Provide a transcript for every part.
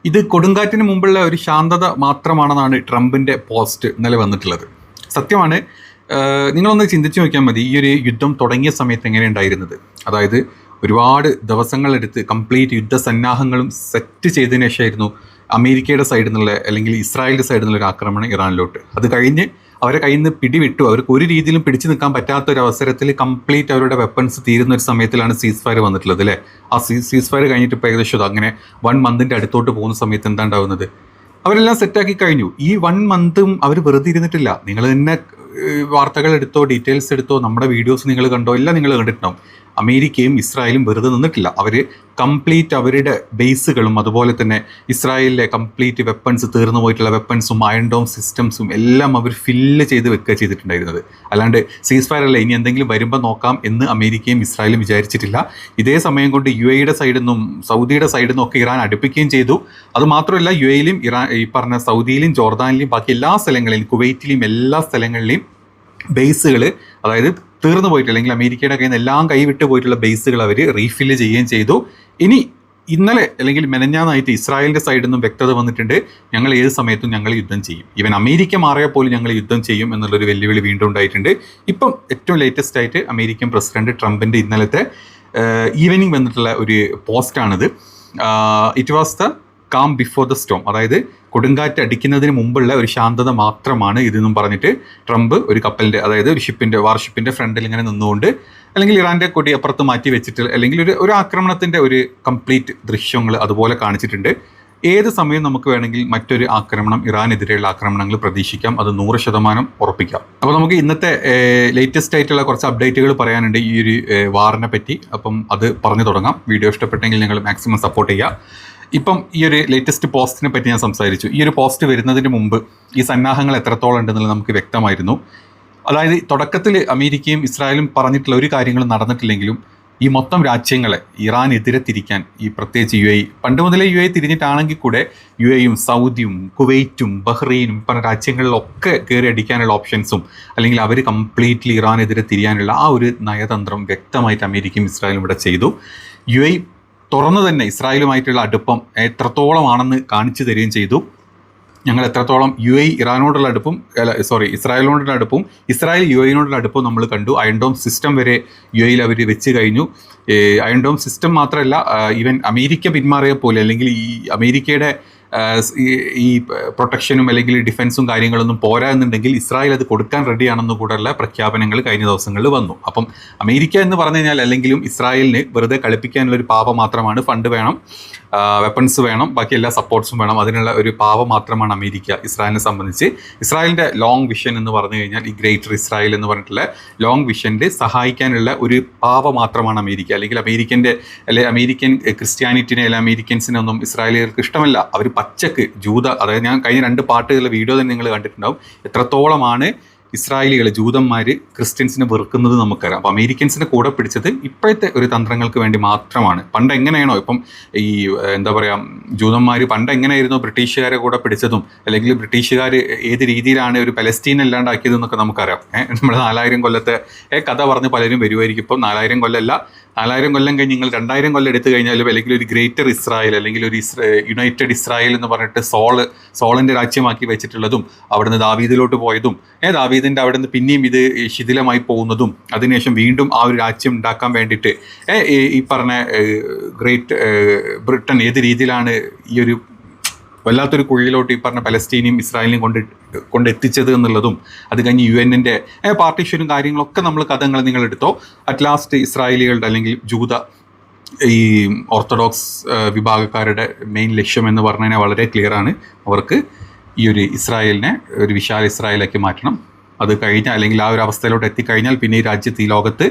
ഇത് കൊടുങ്കാറ്റിന് മുമ്പുള്ള ഒരു ശാന്തത മാത്രമാണെന്നാണ് ട്രംപിൻ്റെ പോസ്റ്റ് ഇന്നലെ വന്നിട്ടുള്ളത്. സത്യമാണ്. നിങ്ങളൊന്ന് ചിന്തിച്ചു നോക്കിയാൽ മതി, ഈ ഒരു യുദ്ധം തുടങ്ങിയ സമയത്ത് എങ്ങനെയുണ്ടായിരുന്നത്. അതായത് ഒരുപാട് ദിവസങ്ങളെടുത്ത് കംപ്ലീറ്റ് യുദ്ധസന്നാഹങ്ങളും സെറ്റ് ചെയ്തതിനു ശേഷമായിരുന്നു അമേരിക്കയുടെ സൈഡിൽ നിന്നുള്ള അല്ലെങ്കിൽ ഇസ്രായേലിൻ്റെ സൈഡിൽ നിന്നുള്ള ഒരു ആക്രമണം ഇറാനിലോട്ട്. അത് കഴിഞ്ഞ് അവരെ കയ്യിൽ നിന്ന് പിടിവിട്ടു. അവർക്ക് ഒരു രീതിയിലും പിടിച്ചു നിൽക്കാൻ പറ്റാത്ത ഒരു അവസരത്തിൽ കംപ്ലീറ്റ് അവരുടെ വെപ്പൺസ് തീരുന്ന ഒരു സമയത്തിലാണ് സീസ് ഫയർ വന്നിട്ടുള്ളത് അല്ലേ. ആ സീസ് ഫയർ കഴിഞ്ഞിട്ട് ഇപ്പോൾ ഏകദേശം അങ്ങനെ 1 മന്തിൻ്റെ അടുത്തോട്ട് പോകുന്ന സമയത്ത് എന്താ ഉണ്ടാവുന്നത്, അവരെല്ലാം സെറ്റാക്കി കഴിഞ്ഞു. ഈ 1 മന്തും അവർ വെറുതെ ഇരുന്നിട്ടില്ല. നിങ്ങൾ തന്നെ വാർത്തകൾ എടുത്തോ, ഡീറ്റെയിൽസ് എടുത്തോ, നമ്മുടെ വീഡിയോസ് നിങ്ങൾ കണ്ടോ, എല്ലാം നിങ്ങൾ കണ്ടിട്ടുണ്ടാവും. അമേരിക്കയും ഇസ്രായേലും വെറുതെ നിന്നിട്ടില്ല. അവർ കംപ്ലീറ്റ് അവരുടെ ബേസുകളും അതുപോലെ തന്നെ ഇസ്രായേലിലെ കംപ്ലീറ്റ് വെപ്പൺസ്, തീർന്നു പോയിട്ടുള്ള വെപ്പൺസും അയൺ ഡോം സിസ്റ്റംസും എല്ലാം അവർ ഫില്ല് ചെയ്ത് വെക്കുക ചെയ്തിട്ടുണ്ടായിരുന്നത്. അല്ലാണ്ട് സീസ് ഫയർ അല്ല, ഇനി എന്തെങ്കിലും വരുമ്പോൾ നോക്കാം എന്ന് അമേരിക്കയും ഇസ്രായേലും വിചാരിച്ചിട്ടില്ല. ഇതേ സമയം കൊണ്ട് UAE സൈഡിൽ നിന്നും സൗദിയുടെ സൈഡിൽ നിന്നും ഒക്കെ ഇറാൻ അടുപ്പിക്കുകയും ചെയ്തു. അതുമാത്രമല്ല UAEയിലും ഇറാൻ, ഈ പറഞ്ഞ സൗദിയിലും ജോർദാനിലും ബാക്കി എല്ലാ സ്ഥലങ്ങളിലും കുവൈറ്റിലും എല്ലാ സ്ഥലങ്ങളിലെയും ബേസുകൾ, അതായത് തീർന്നു പോയിട്ട് അല്ലെങ്കിൽ അമേരിക്കയുടെ കയ്യിൽ നിന്ന് എല്ലാം കൈവിട്ട് പോയിട്ടുള്ള ബേസുകൾ അവർ റീഫില്ല് ചെയ്യുകയും ചെയ്തു. ഇനി ഇന്നലെ അല്ലെങ്കിൽ മെനഞ്ഞാന്നായിട്ട് ഇസ്രായേലിൻ്റെ സൈഡിൽ നിന്നും വ്യക്തത വന്നിട്ടുണ്ട്, ഞങ്ങൾ ഏത് സമയത്തും ഞങ്ങൾ യുദ്ധം ചെയ്യും, ഈവൻ അമേരിക്ക മാറിയാൽ പോലും ഞങ്ങൾ യുദ്ധം ചെയ്യും എന്നുള്ളൊരു വെല്ലുവിളി വീണ്ടും ഉണ്ടായിട്ടുണ്ട്. ഇപ്പം ഏറ്റവും ലേറ്റസ്റ്റ് ആയിട്ട് അമേരിക്കൻ പ്രസിഡന്റ് ട്രംപിൻ്റെ ഇന്നലത്തെ ഈവനിങ് വന്നിട്ടുള്ള ഒരു പോസ്റ്റാണിത്. It was the calm before the storm, അതായത് കൊടുങ്കാറ്റ് അടിക്കുന്നതിന് മുമ്പുള്ള ഒരു ശാന്തത മാത്രമാണ് ഇതെന്നും പറഞ്ഞിട്ട് ട്രംപ് ഒരു കപ്പലിൻ്റെ, അതായത് ഒരു വാർഷിപ്പിൻ്റെ ഫ്രണ്ടിൽ ഇങ്ങനെ നിന്നുകൊണ്ട്, അല്ലെങ്കിൽ ഇറാൻ്റെ കൊടി അപ്പുറത്ത് മാറ്റി വെച്ചിട്ട്, അല്ലെങ്കിൽ ഒരു ആക്രമണത്തിൻ്റെ ഒരു കംപ്ലീറ്റ് ദൃശ്യങ്ങൾ അതുപോലെ കാണിച്ചിട്ടുണ്ട്. ഏത് സമയം നമുക്ക് വേണമെങ്കിൽ മറ്റൊരു ആക്രമണം, ഇറാനെതിരെയുള്ള ആക്രമണങ്ങൾ പ്രതീക്ഷിക്കാം. അത് 100% ഉറപ്പിക്കാം. അപ്പോൾ നമുക്ക് ഇന്നത്തെ ലേറ്റസ്റ്റ് ആയിട്ടുള്ള കുറച്ച് അപ്ഡേറ്റുകൾ പറയാനുണ്ട് ഈ ഒരു വാറിനെ പറ്റി. അപ്പം അത് പറഞ്ഞു തുടങ്ങാം. വീഡിയോ ഇഷ്ടപ്പെട്ടെങ്കിൽ നിങ്ങൾ മാക്സിമം സപ്പോർട്ട് ചെയ്യുക. ഇപ്പം ഈ ഒരു ലേറ്റസ്റ്റ് പോസ്റ്റിനെ പറ്റി ഞാൻ സംസാരിച്ചു. ഈ ഒരു പോസ്റ്റ് വരുന്നതിന് മുമ്പ് ഈ സന്നാഹങ്ങൾ എത്രത്തോളം ഉണ്ടെന്നുള്ളത് നമുക്ക് വ്യക്തമായിരുന്നു. അതായത് തുടക്കത്തിൽ അമേരിക്കയും ഇസ്രായേലും പറഞ്ഞിട്ടുള്ള ഒരു കാര്യങ്ങളും നടന്നിട്ടില്ലെങ്കിലും ഈ മൊത്തം രാജ്യങ്ങളെ ഇറാനെതിരെ തിരിക്കാൻ, ഈ പ്രത്യേകിച്ച് UAE, പണ്ട് മുതലേ UAE തിരിഞ്ഞിട്ടാണെങ്കിൽ കൂടെ UAEയും സൗദിയും കുവൈറ്റും ബഹ്റൈനും പറഞ്ഞ രാജ്യങ്ങളിലൊക്കെ കയറി അടിക്കാനുള്ള ഓപ്ഷൻസും, അല്ലെങ്കിൽ അവർ കംപ്ലീറ്റ്ലി ഇറാനെതിരെ തിരിയാനുള്ള ആ ഒരു നയതന്ത്രം വ്യക്തമായിട്ട് അമേരിക്കയും ഇസ്രായേലും ഇവിടെ ചെയ്തു. UAE തുറന്നു തന്നെ ഇസ്രായേലുമായിട്ടുള്ള അടുപ്പം എത്രത്തോളമാണെന്ന് കാണിച്ചു തരികയും ചെയ്തു. ഞങ്ങൾ എത്രത്തോളം UAE ഇറാനോടുള്ള അടുപ്പും, ഇസ്രായേലിനോടുള്ള അടുപ്പവും ഇസ്രായേൽ UAEനോടുള്ള അടുപ്പവും നമ്മൾ കണ്ടു. അയൺ ഡോം സിസ്റ്റം വരെ UAEയിൽ അവർ വെച്ച് കഴിഞ്ഞു. അയൺ ഡോം സിസ്റ്റം മാത്രമല്ല, ഈവൻ അമേരിക്ക പിന്മാറിയ പോലെ, അല്ലെങ്കിൽ ഈ അമേരിക്കയുടെ ഈ പ്രൊട്ടക്ഷനും അല്ലെങ്കിൽ ഡിഫൻസും കാര്യങ്ങളൊന്നും പോരാ എന്നുണ്ടെങ്കിൽ ഇസ്രായേൽ അത് കൊടുക്കാൻ റെഡിയാണെന്ന് കൂടെയുള്ള പ്രഖ്യാപനങ്ങൾ കഴിഞ്ഞ ദിവസങ്ങളിൽ വന്നു. അപ്പം അമേരിക്ക എന്ന് പറഞ്ഞു കഴിഞ്ഞാൽ അല്ലെങ്കിലും ഇസ്രായേലിന് വെറുതെ കളിപ്പിക്കാനുള്ളൊരു പാവ മാത്രമാണ്. ഫണ്ട് വേണം, വെപ്പൺസ് വേണം, ബാക്കി എല്ലാ സപ്പോർട്ട്സും വേണം. അതിനുള്ള ഒരു പാവ മാത്രമാണ് അമേരിക്ക ഇസ്രായേലിനെ സംബന്ധിച്ച്. ഇസ്രായേലിൻ്റെ ലോങ് വിഷൻ എന്ന് പറഞ്ഞു കഴിഞ്ഞാൽ, ഈ ഗ്രേറ്റർ ഇസ്രായേൽ എന്ന് പറഞ്ഞിട്ടുള്ള ലോങ് വിഷൻ്റെ സഹായിക്കാനുള്ള ഒരു പാവ മാത്രമാണ് അമേരിക്ക. അല്ലെങ്കിൽ അമേരിക്കൻ ക്രിസ്ത്യാനിറ്റിനെ അല്ലെങ്കിൽ അമേരിക്കൻസിനൊന്നും ഇസ്രായേലികൾക്ക് ഇഷ്ടമല്ല. അവർ പച്ചക്ക് അതായത് ഞാൻ കഴിഞ്ഞ 2 പാട്ടുകളിലെ വീഡിയോ തന്നെ നിങ്ങൾ കണ്ടിട്ടുണ്ടാവും, എത്രത്തോളമാണ് ഇസ്രായേലികൾ, ജൂതന്മാർ ക്രിസ്ത്യൻസിനെ വെറുക്കുന്നത് നമുക്കറിയാം. അപ്പോൾ അമേരിക്കൻസിനെ കൂടെ പിടിച്ചത് ഇപ്പോഴത്തെ ഒരു തന്ത്രങ്ങൾക്ക് വേണ്ടി മാത്രമാണ്. പണ്ട് എങ്ങനെയാണോ ഇപ്പം ഈ എന്താ പറയുക, ജൂതന്മാർ പണ്ട് എങ്ങനെയായിരുന്നോ ബ്രിട്ടീഷുകാരെ കൂടെ പിടിച്ചതും, അല്ലെങ്കിൽ ബ്രിട്ടീഷുകാർ ഏത് രീതിയിലാണ് ഒരു പലസ്തീൻ അല്ലാണ്ടാക്കിയതെന്നൊക്കെ നമുക്കറിയാം. നമ്മൾ 4000 കൊല്ലത്തെ കഥ പറഞ്ഞ് പലരും വരുമായിരിക്കും. ഇപ്പം 4000 കൊല്ലമല്ല, 4000 കൊല്ലം കഴിഞ്ഞ് നിങ്ങൾ 2000 കൊല്ലം എടുത്തു കഴിഞ്ഞാലും, അല്ലെങ്കിൽ ഒരു ഗ്രേറ്റർ ഇസ്രായേൽ, അല്ലെങ്കിൽ ഒരു യുണൈറ്റഡ് ഇസ്രായേൽ എന്ന് പറഞ്ഞിട്ട് സോളിൻ്റെ രാജ്യമാക്കി വെച്ചിട്ടുള്ളതും, അവിടുന്ന് ദാവീദിലോട്ട് പോയതും, ദാവീദിൻ്റെ അവിടെ നിന്ന് പിന്നെയും ഇത് ശിഥിലമായി പോകുന്നതും, അതിനുശേഷം വീണ്ടും ആ ഒരു രാജ്യം ഉണ്ടാക്കാൻ വേണ്ടിയിട്ട് ഈ പറഞ്ഞ ഗ്രേറ്റ് ബ്രിട്ടൻ ഏത് രീതിയിലാണ് ഈ ഒരു വല്ലാത്തൊരു കുഴിയിലോട്ട് ഈ പറഞ്ഞ പലസ്തീനെയും ഇസ്രായേലിനെയും കൊണ്ടെത്തിച്ചത് എന്നുള്ളതും, അത് കഴിഞ്ഞ് UN-ൻ്റെ പാർട്ടീഷനും കാര്യങ്ങളൊക്കെ കഥകൾ നിങ്ങൾ എടുത്തോ. അറ്റ് ലാസ്റ്റ് ഇസ്രായേലികളുടെ അല്ലെങ്കിൽ ഈ ഓർത്തഡോക്സ് വിഭാഗക്കാരുടെ മെയിൻ ലക്ഷ്യം എന്ന് പറഞ്ഞു കഴിഞ്ഞാൽ വളരെ ക്ലിയർ ആണ്. അവർക്ക് ഈ ഒരു ഇസ്രായേലിനെ ഒരു വിശാല ഇസ്രായേലാക്കി മാറ്റണം. അത് കഴിഞ്ഞാൽ, അല്ലെങ്കിൽ ആ ഒരു അവസ്ഥയിലോട്ട് എത്തിക്കഴിഞ്ഞാൽ പിന്നെ ഈ രാജ്യത്ത്, ഈ ലോകത്ത്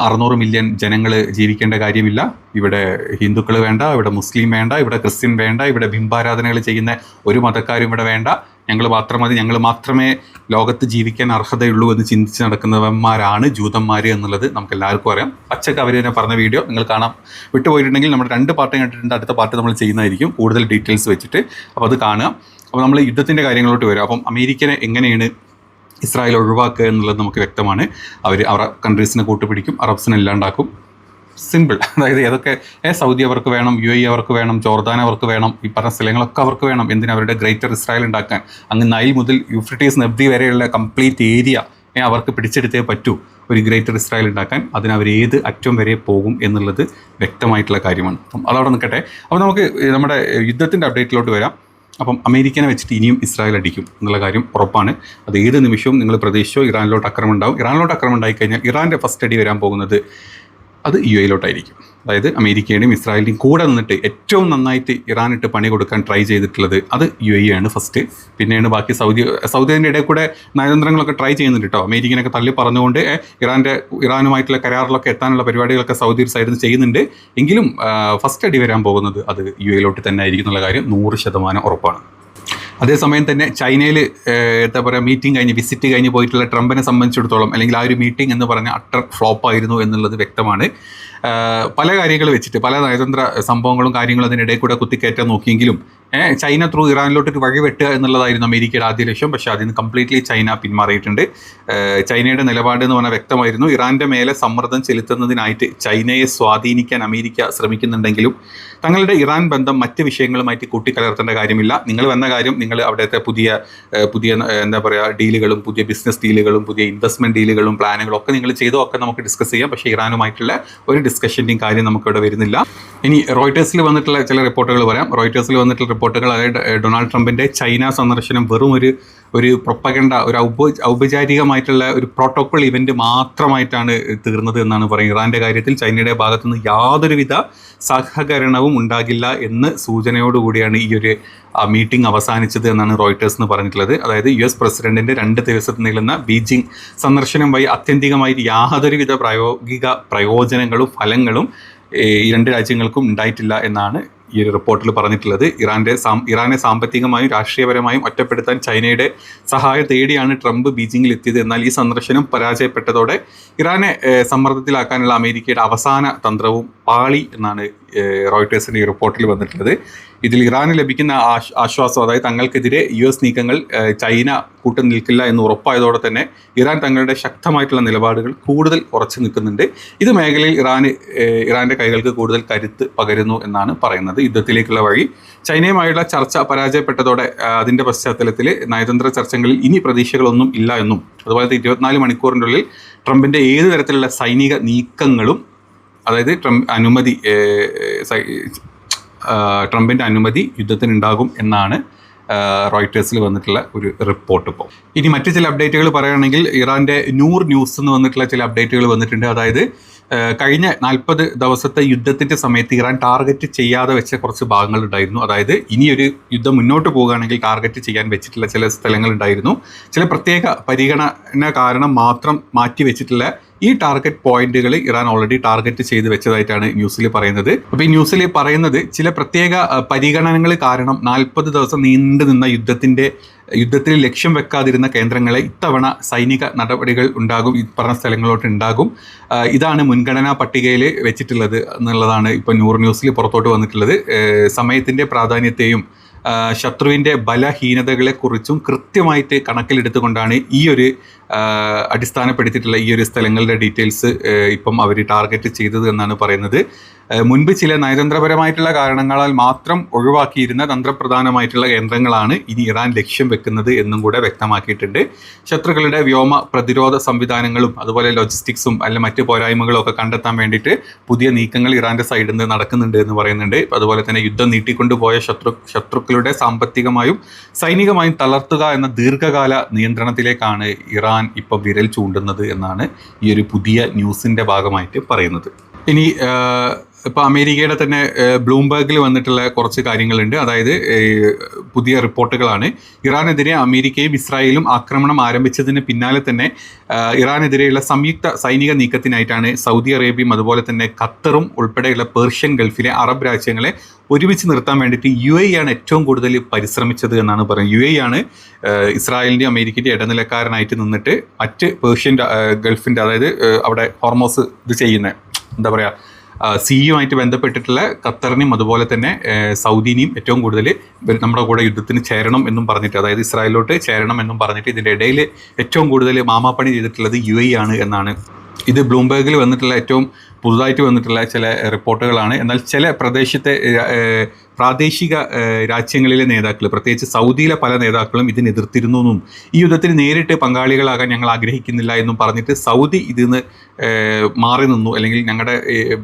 600 മില്യൺ ജനങ്ങൾ ജീവിക്കേണ്ട കാര്യമില്ല. ഇവിടെ ഹിന്ദുക്കൾ വേണ്ട, ഇവിടെ മുസ്ലിം വേണ്ട, ഇവിടെ ക്രിസ്ത്യൻ വേണ്ട, ഇവിടെ ബിംബാരാധനകൾ ചെയ്യുന്ന ഒരു മതക്കാരും ഇവിടെ വേണ്ട. ഞങ്ങൾ മാത്രം മതി, ഞങ്ങൾ മാത്രമേ ലോകത്ത് ജീവിക്കാൻ അർഹതയുള്ളൂ എന്ന് ചിന്തിച്ച് നടക്കുന്നവന്മാരാണ് ജൂതന്മാർ എന്നുള്ളത് നമുക്ക് എല്ലാവർക്കും അറിയാം. പച്ചക്ക് അവർ തന്നെ പറഞ്ഞ വീഡിയോ നിങ്ങൾ കാണാം. വിട്ടുപോയിട്ടുണ്ടെങ്കിൽ നമ്മുടെ 2 പാർട്ട് കണ്ടിട്ടുണ്ട്. അടുത്ത പാർട്ട് നമ്മൾ ചെയ്യുന്നതായിരിക്കും കൂടുതൽ ഡീറ്റെയിൽസ് വെച്ചിട്ട്. അപ്പോൾ അത് കാണുക. അപ്പോൾ നമ്മൾ യുദ്ധത്തിൻ്റെ കാര്യങ്ങളോട്ട് വരും. അപ്പം അമേരിക്കനെ എങ്ങനെയാണ് ഇസ്രായേൽ ഒഴിവാക്കുക എന്നുള്ളത് നമുക്ക് വ്യക്തമാണ്. അവർ കൺട്രീസിനെ കൂട്ടുപിടിക്കും, അറബ്സിനെ ഇല്ലാണ്ടാക്കും. സിമ്പിൾ. അതായത് ഏതൊക്കെ സൗദി അവർക്ക് വേണം, UAE അവർക്ക് വേണം, ജോർദാൻ അവർക്ക് വേണം, ഈ പറഞ്ഞ സ്ഥലങ്ങളൊക്കെ അവർക്ക് വേണം. എന്തിനാ? അവരുടെ ഗ്രേറ്റർ ഇസ്രായേൽ ഉണ്ടാക്കാൻ. അങ്ങ് നൈൽ മുതൽ യൂഫ്രട്ടീസ് നദി വരെയുള്ള കംപ്ലീറ്റ് ഏരിയ അവർക്ക് പിടിച്ചെടുത്തേ പറ്റൂ ഒരു ഗ്രേറ്റർ ഇസ്രായേൽ ഉണ്ടാക്കാൻ. അതിനവർ ഏത് അറ്റം വരെ പോകും എന്നുള്ളത് വ്യക്തമായിട്ടുള്ള കാര്യമാണ്. അപ്പം അതവിടെ നിൽക്കട്ടെ. അപ്പോൾ നമുക്ക് നമ്മുടെ യുദ്ധത്തിൻ്റെ അപ്ഡേറ്റിലോട്ട് വരാം. അപ്പം അമേരിക്കനെ വെച്ചിട്ട് ഇനിയും ഇസ്രായേൽ അടിക്കും എന്നുള്ള കാര്യം ഉറപ്പാണ്. അത് ഏത് നിമിഷവും നിങ്ങൾ പ്രതീക്ഷിച്ചോ ഇറാനിലോട്ട് ആക്രമണം ഉണ്ടാവും. ഇറാനിലോട്ട് ആക്രമണം ഉണ്ടായിക്കഴിഞ്ഞാൽ ഇറാൻ്റെ ഫസ്റ്റ് അടി വരാൻ പോകുന്നത് അത് UAE അതായത് അമേരിക്കയുടെയും ഇസ്രായേലിൻ്റെയും കൂടെ നിന്നിട്ട് ഏറ്റവും നന്നായിട്ട് ഇറാനിട്ട് പണി കൊടുക്കാൻ ട്രൈ ചെയ്തിട്ടുള്ളത് അത് UAE ആണ് ഫസ്റ്റ്. പിന്നെയാണ് ബാക്കി സൗദിയുടെ ഇടയിൽ കൂടെ നയതന്ത്രങ്ങളൊക്കെ ട്രൈ ചെയ്യുന്നുണ്ട് കേട്ടോ. അമേരിക്കനൊക്കെ തള്ളി പറഞ്ഞുകൊണ്ട് ഇറാനുമായിട്ടുള്ള കരാറിലൊക്കെ എത്താനുള്ള പരിപാടികളൊക്കെ സൗദി സൈഡിൽ നിന്ന് ചെയ്യുന്നുണ്ട്. എങ്കിലും ഫസ്റ്റ് അടി വരാൻ പോകുന്നത് അത് UAE തന്നെ ആയിരിക്കും എന്നുള്ള കാര്യം 100% ഉറപ്പാണ്. അതേസമയം തന്നെ ചൈനയിൽ എന്താ പറയുക വിസിറ്റ് കഴിഞ്ഞ് പോയിട്ടുള്ള ട്രംപിനെ സംബന്ധിച്ചിടത്തോളം അല്ലെങ്കിൽ ആ ഒരു മീറ്റിംഗ് എന്ന് പറഞ്ഞാൽ അട്ടർ ഫ്ലോപ്പായിരുന്നു എന്നുള്ളത് വ്യക്തമാണ്. പല കാര്യങ്ങൾ വെച്ചിട്ട് പല നയതന്ത്ര സംഭവങ്ങളും കാര്യങ്ങളും അതിനിടയിൽ കൂടെ കുത്തിക്കയറ്റാൻ നോക്കിയെങ്കിലും ചൈന ത്രൂ ഇറാനിലോട്ട് വഴി വെട്ടുക എന്നുള്ളതായിരുന്നു അമേരിക്കയുടെ ആദ്യ ലക്ഷ്യം. പക്ഷേ അതിന് കംപ്ലീറ്റ്ലി ചൈന പിന്മാറിയിട്ടുണ്ട്. ചൈനയുടെ നിലപാട് എന്ന് പറഞ്ഞാൽ വ്യക്തമായിരുന്നു. ഇറാൻ്റെ മേലെ സമ്മർദ്ദം ചെലുത്തുന്നതിനായിട്ട് ചൈനയെ സ്വാധീനിക്കാൻ അമേരിക്ക ശ്രമിക്കുന്നുണ്ടെങ്കിലും തങ്ങളുടെ ഇറാൻ ബന്ധം മറ്റ് വിഷയങ്ങളുമായിട്ട് കൂട്ടിക്കലർത്തേണ്ട കാര്യമില്ല. നിങ്ങൾ വന്ന കാര്യം നിങ്ങൾ അവിടുത്തെ പുതിയ എന്താ പറയുക ഡീലുകളും പുതിയ ബിസിനസ് ഡീലുകളും പുതിയ ഇൻവെസ്റ്റ്മെൻറ്റ് ഡീലുകളും പ്ലാനുകളും ഒക്കെ നിങ്ങൾ ചെയ്തോ ഒക്കെ നമുക്ക് ഡിസ്കസ് ചെയ്യാം. പക്ഷേ ഇറാനുമായിട്ടുള്ള ഒരു ഡിസ്കഷൻ്റെയും കാര്യം നമുക്കിവിടെ വരുന്നില്ല. ഇനി റോയിട്ടേഴ്സിൽ വന്നിട്ടുള്ള ചില റിപ്പോർട്ടുകൾ പറയാം. റോയിട്ടേഴ്സിൽ വന്നിട്ടുള്ള റിപ്പോർട്ടുകൾ അതായത് ഡൊണാൾഡ് ട്രംപിൻ്റെ ചൈന സന്ദർശനം വെറും ഒരു പ്രൊപ്പഗണ്ട ഒരു ഔപചാരികമായിട്ടുള്ള ഒരു പ്രോട്ടോക്കോൾ ഇവൻ്റ് മാത്രമായിട്ടാണ് തീർന്നത് എന്നാണ് പറയുന്നത്. ഇറാൻ്റെ കാര്യത്തിൽ ചൈനയുടെ ഭാഗത്തുനിന്ന് യാതൊരുവിധ സഹകരണവും ഉണ്ടാകില്ല എന്ന് സൂചനയോടുകൂടിയാണ് ഈ ഒരു മീറ്റിംഗ് അവസാനിച്ചത് എന്നാണ് റോയിട്ടേഴ്സ് പറഞ്ഞിട്ടുള്ളത്. അതായത് US പ്രസിഡന്റിൻ്റെ 2 ദിവസത്തിൽ നീളുന്ന ബീജിംഗ് സന്ദർശനം വഴി ആത്യന്തികമായിട്ട് യാതൊരുവിധ പ്രായോഗിക പ്രയോജനങ്ങളും ഫലങ്ങളും ഈ 2 രാജ്യങ്ങൾക്കും ഉണ്ടായിട്ടില്ല എന്നാണ് ഈ ഒരു റിപ്പോർട്ടിൽ പറഞ്ഞിട്ടുള്ളത്. ഇറാനെ സാമ്പത്തികമായും രാഷ്ട്രീയപരമായും ഒറ്റപ്പെടുത്താൻ ചൈനയുടെ സഹായം തേടിയാണ് ട്രംപ് ബീജിംഗിൽ എത്തിയത്. എന്നാൽ ഈ സന്ദർശനം പരാജയപ്പെട്ടതോടെ ഇറാനെ സമ്മർദ്ദത്തിലാക്കാനുള്ള അമേരിക്കയുടെ അവസാന തന്ത്രവും പാളി എന്നാണ് റോയിട്ടേഴ്സിൻ്റെ ഈ റിപ്പോർട്ടിൽ വന്നിട്ടുള്ളത്. ഇതിൽ ഇറാന് ലഭിക്കുന്ന ആശ്വാസം അതായത് തങ്ങൾക്കെതിരെ US നീക്കങ്ങൾ ചൈന കൂട്ടുനിൽക്കില്ല എന്ന് ഉറപ്പായതോടെ തന്നെ ഇറാൻ തങ്ങളുടെ ശക്തമായിട്ടുള്ള നിലപാടുകൾ കൂടുതൽ ഉറച്ചു നിൽക്കുന്നുണ്ട്. ഇത് മേഖലയിൽ ഇറാൻ്റെ കൈകൾക്ക് കൂടുതൽ കരുത്ത് പകരുന്നു എന്നാണ് പറയുന്നത്. യുദ്ധത്തിലേക്കുള്ള വഴി ചൈനയുമായുള്ള ചർച്ച പരാജയപ്പെട്ടതോടെ അതിൻ്റെ പശ്ചാത്തലത്തിൽ നയതന്ത്ര ചർച്ചകളിൽ ഇനി പ്രതീക്ഷകളൊന്നും ഇല്ല എന്നും അതുപോലെ 24 മണിക്കൂറിൻ്റെ ഉള്ളിൽ ട്രംപിൻ്റെ ഏത് തരത്തിലുള്ള സൈനിക നീക്കങ്ങളും അതായത് ട്രംപിൻ്റെ അനുമതി യുദ്ധത്തിനുണ്ടാകും എന്നാണ് റോയിട്ടേഴ്സിൽ വന്നിട്ടുള്ള ഒരു റിപ്പോർട്ട്. ഇപ്പോൾ ഇനി മറ്റു ചില അപ്ഡേറ്റുകൾ പറയുകയാണെങ്കിൽ ഇറാൻ്റെ നൂർ ന്യൂസ് എന്ന് വന്നിട്ടുള്ള ചില അപ്ഡേറ്റുകൾ വന്നിട്ടുണ്ട്. അതായത് കഴിഞ്ഞ 40 ദിവസത്തെ യുദ്ധത്തിൻ്റെ സമയത്ത് ഇറാൻ ടാർഗറ്റ് ചെയ്യാതെ വെച്ച കുറച്ച് ഭാഗങ്ങളുണ്ടായിരുന്നു. അതായത് ഇനിയൊരു യുദ്ധം മുന്നോട്ട് പോകുകയാണെങ്കിൽ ടാർഗറ്റ് ചെയ്യാൻ വെച്ചിട്ടുള്ള ചില സ്ഥലങ്ങളുണ്ടായിരുന്നു. ചില പ്രത്യേക പരിഗണന കാരണം മാത്രം മാറ്റി വെച്ചിട്ടുള്ള ഈ ടാർഗറ്റ് പോയിന്റുകൾ ഇറാൻ ഓൾറെഡി ടാർഗറ്റ് ചെയ്ത് വെച്ചതായിട്ടാണ് ന്യൂസിൽ പറയുന്നത്. അപ്പോൾ ഈ ന്യൂസിൽ പറയുന്നത് ചില പ്രത്യേക പരിഗണനകൾ കാരണം 40 ദിവസം നീണ്ടു നിന്ന യുദ്ധത്തിൽ ലക്ഷ്യം വെക്കാതിരുന്ന കേന്ദ്രങ്ങളെ ഇത്തവണ സൈനിക നടപടികൾ ഉണ്ടാകും, ഈ പറഞ്ഞ സ്ഥലങ്ങളിലോട്ട് ഉണ്ടാകും. ഇതാണ് മുൻഗണനാ പട്ടികയിൽ വെച്ചിട്ടുള്ളത് എന്നുള്ളതാണ് ഇപ്പോൾ ന്യൂസിൽ പുറത്തോട്ട് വന്നിട്ടുള്ളത്. സമയത്തിൻ്റെ പ്രാധാന്യത്തെയും ശത്രുവിൻ്റെ ബലഹീനതകളെക്കുറിച്ചും കൃത്യമായിട്ട് കണക്കിലെടുത്തുകൊണ്ടാണ് ഈ ഒരു അടിസ്ഥാനപ്പെടുത്തിയിട്ടുള്ള ഈ ഒരു സ്ഥലങ്ങളുടെ ഡീറ്റെയിൽസ് ഇപ്പം അവർ ടാർഗറ്റ് ചെയ്തത് എന്നാണ് പറയുന്നത്. മുൻപ് ചില നയതന്ത്രപരമായിട്ടുള്ള കാരണങ്ങളാൽ മാത്രം ഒഴിവാക്കിയിരുന്ന തന്ത്രപ്രധാനമായിട്ടുള്ള കേന്ദ്രങ്ങളാണ് ഇനി ഇറാൻ ലക്ഷ്യം വെക്കുന്നത് എന്നും കൂടെ വ്യക്തമാക്കിയിട്ടുണ്ട്. ശത്രുക്കളുടെ വ്യോമ പ്രതിരോധ സംവിധാനങ്ങളും അതുപോലെ ലോജിസ്റ്റിക്സും അല്ല മറ്റ് പോരായ്മകളും ഒക്കെ കണ്ടെത്താൻ വേണ്ടിയിട്ട് പുതിയ നീക്കങ്ങൾ ഇറാൻ്റെ സൈഡിൽ നിന്ന് നടക്കുന്നുണ്ട് എന്ന് പറയുന്നുണ്ട്. അതുപോലെ തന്നെ യുദ്ധം നീട്ടിക്കൊണ്ടുപോയ ശത്രുക്കളുടെ സാമ്പത്തികമായും സൈനികമായും തളർത്തുക എന്ന ദീർഘകാല നിയന്ത്രണത്തിലേക്കാണ് ഇറാൻ ഇപ്പം വിരൽ ചൂണ്ടുന്നത് എന്നാണ് ഈ ഒരു പുതിയ ന്യൂസിൻ്റെ ഭാഗമായിട്ട് പറയുന്നത്. ഇനി ഇപ്പോൾ അമേരിക്കയുടെ തന്നെ ബ്ലൂംബർഗിൽ വന്നിട്ടുള്ള കുറച്ച് കാര്യങ്ങളുണ്ട്. അതായത് പുതിയ റിപ്പോർട്ടുകളാണ്. ഇറാനെതിരെ അമേരിക്കയും ഇസ്രായേലും ആക്രമണം ആരംഭിച്ചതിന് പിന്നാലെ തന്നെ ഇറാനെതിരെയുള്ള സംയുക്ത സൈനിക നീക്കത്തിനായിട്ടാണ് സൗദി അറേബ്യയും അതുപോലെ തന്നെ ഖത്തറും ഉൾപ്പെടെയുള്ള പേർഷ്യൻ ഗൾഫിലെ അറബ് രാജ്യങ്ങളെ ഒരുമിച്ച് നിർത്താൻ വേണ്ടിയിട്ട് UAE ആണ് ഏറ്റവും കൂടുതൽ പരിശ്രമിച്ചത് എന്നാണ് പറയുന്നത്. UAE ആണ് ഇസ്രായേലിൻ്റെയും അമേരിക്കൻ്റെയും ഇടനിലക്കാരനായിട്ട് നിന്നിട്ട് മറ്റ് പേർഷ്യൻ ഗൾഫിൻ്റെ അതായത് അവിടെ ഹോർമോസ് ഇത് ചെയ്യുന്ന എന്താ പറയുക സിയുമായിട്ട് ബന്ധപ്പെട്ടിട്ടുള്ള ഖത്തറിനെയും അതുപോലെ തന്നെ സൗദിനെയും ഏറ്റവും കൂടുതൽ നമ്മുടെ കൂടെ യുദ്ധത്തിന് ചേരണം എന്നും പറഞ്ഞിട്ട് അതായത് ഇസ്രായേലിലോട്ട് ചേരണം എന്നും പറഞ്ഞിട്ട് ഇതിൻ്റെ ഇടയിൽ ഏറ്റവും കൂടുതൽ മാമാപ്പണി ചെയ്തിട്ടുള്ളത് UAE ആണ് എന്നാണ്. ഇത് ബ്ലൂംബർഗിൽ വന്നിട്ടുള്ള ഏറ്റവും പുതുതായിട്ട് വന്നിട്ടുള്ള ചില റിപ്പോർട്ടുകളാണ്. എന്നാൽ ചില പ്രാദേശിക രാജ്യങ്ങളിലെ നേതാക്കൾ, പ്രത്യേകിച്ച് സൗദിയിലെ പല നേതാക്കളും ഇതിന് എതിർത്തിരുന്നു എന്നും ഈ യുദ്ധത്തിൽ നേരിട്ട് പങ്കാളികളാകാൻ ഞങ്ങൾ ആഗ്രഹിക്കുന്നില്ല എന്നും പറഞ്ഞിട്ട് സൗദി ഇതിന്ന് മാറി നിന്നു, അല്ലെങ്കിൽ ഞങ്ങളുടെ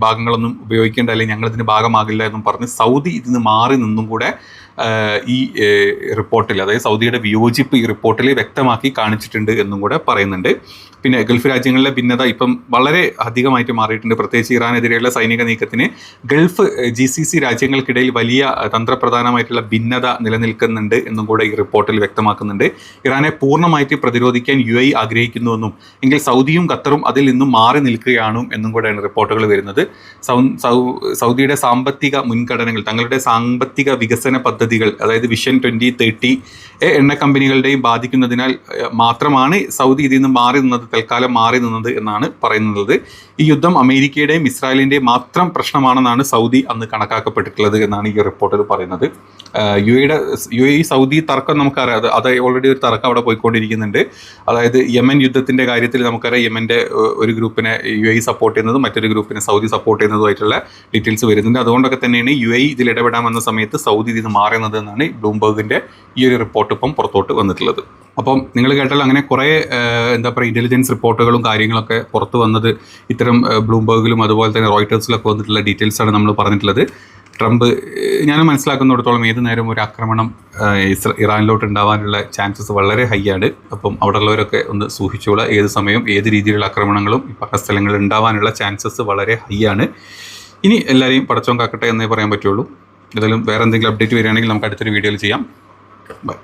ഭാഗങ്ങളൊന്നും ഉപയോഗിക്കേണ്ട, അല്ലെങ്കിൽ ഞങ്ങളിതിന് ഭാഗമാകില്ല എന്നും പറഞ്ഞ് സൗദി ഇതിന് മാറി നിന്നും കൂടെ ഈ റിപ്പോർട്ടിൽ, അതായത് സൗദിയുടെ വിയോജിപ്പ് ഈ റിപ്പോർട്ടിൽ വ്യക്തമാക്കി കാണിച്ചിട്ടുണ്ട് എന്നും കൂടെ പറയുന്നുണ്ട്. പിന്നെ ഗൾഫ് രാജ്യങ്ങളിലെ ഭിന്നത ഇപ്പം വളരെ അധികമായിട്ട് മാറിയിട്ടുണ്ട്. പ്രത്യേകിച്ച് ഇറാനെതിരെയുള്ള സൈനിക നീക്കത്തിന് ഗൾഫ് GCC രാജ്യങ്ങൾക്കിടയിൽ വലിയ തന്ത്രപ്രധാനമായിട്ടുള്ള ഭിന്നത നിലനിൽക്കുന്നുണ്ട് എന്നും കൂടെ ഈ റിപ്പോർട്ടിൽ വ്യക്തമാക്കുന്നുണ്ട്. ഇറാനെ പൂർണ്ണമായിട്ട് പ്രതിരോധിക്കാൻ UAE ആഗ്രഹിക്കുന്നുവെന്നും എങ്കിൽ സൗദിയും ഖത്തറും അതിൽ നിന്നും മാറി നിൽക്കുകയാണ് എന്നും കൂടെയാണ് റിപ്പോർട്ടുകൾ വരുന്നത്. സൗദിയുടെ സാമ്പത്തിക മുൻഗണനകൾ, തങ്ങളുടെ സാമ്പത്തിക വികസന പദ്ധതികൾ, അതായത് വിഷൻ 2030 എണ്ണ കമ്പനികളുടെയും ബാധിക്കുന്നതിനാൽ മാത്രമാണ് സൗദി ഇതിൽ നിന്ന് തൽക്കാലം മാറി നിന്നത് എന്നാണ് പറയുന്നത്. ഈ യുദ്ധം അമേരിക്കയുടെയും ഇസ്രായേലിൻ്റെയും മാത്രം പ്രശ്നമാണെന്നാണ് സൗദി അന്ന് കണക്കാക്കപ്പെട്ടിട്ടുള്ളത് എന്നാണ് ഈ റിപ്പോർട്ടിൽ പറയുന്നത്. UAE സൗദി തർക്കം നമുക്കറിയാം, അത് ഓൾറെഡി ഒരു തർക്കം അവിടെ പോയിക്കൊണ്ടിരിക്കുന്നുണ്ട്. അതായത് യമൻ യുദ്ധത്തിൻ്റെ കാര്യത്തിൽ നമുക്കറിയാം, യമൻ്റെ ഒരു ഗ്രൂപ്പിനെ UAE സപ്പോർട്ട് ചെയ്യുന്നതും മറ്റൊരു ഗ്രൂപ്പിനെ സൗദി സപ്പോർട്ട് ചെയ്യുന്നതുമായിട്ടുള്ള ഡീറ്റെയിൽസ് വരുന്നുണ്ട്. അതുകൊണ്ടൊക്കെ തന്നെയാണ് UAE ഇതിൽ ഇടപെടാൻ വന്ന സമയത്ത് സൗദി ഇതിന് മാറുന്നത് എന്നാണ് ബ്ലൂംബർഗിൻ്റെ ഈ ഒരു റിപ്പോർട്ട് ഇപ്പം പുറത്തോട്ട് വന്നിട്ടുള്ളത്. അപ്പം നിങ്ങൾ കേട്ടാൽ അങ്ങനെ കുറേ ഇൻ്റലിജൻസ് റിപ്പോർട്ടുകളും കാര്യങ്ങളൊക്കെ പുറത്ത് വന്നത് ഇത്തരം ബ്ലൂംബർഗിലും അതുപോലെ തന്നെ റോയിട്ടേഴ്സിലൊക്കെ വന്നിട്ടുള്ള ഡീറ്റെയിൽസാണ് നമ്മൾ പറഞ്ഞിട്ടുള്ളത്. ട്രംപ് ഞാൻ മനസ്സിലാക്കുന്നിടത്തോളം ഏത് നേരം ഒരു ആക്രമണം ഇറാനിലോട്ട് ഉണ്ടാവാനുള്ള ചാൻസസ് വളരെ ഹൈ ആണ്. അപ്പം അവിടെ ഉള്ളവരൊക്കെ ഒന്ന് സൂക്ഷിച്ചോളുക. ഏത് സമയവും ഏത് രീതിയിലുള്ള ആക്രമണങ്ങളും ഈ പറഞ്ഞ സ്ഥലങ്ങളിൽ ഉണ്ടാവാനുള്ള ചാൻസസ് വളരെ ഹൈ ആണ്. ഇനി എല്ലാവരെയും പടച്ചോൻ കാക്കട്ടെ എന്നേ പറയാൻ പറ്റുള്ളൂ. ഏതായാലും വേറെ എന്തെങ്കിലും അപ്ഡേറ്റ് വരികയാണെങ്കിൽ നമുക്ക് അടുത്തൊരു വീഡിയോയിൽ ചെയ്യാം. ബൈ.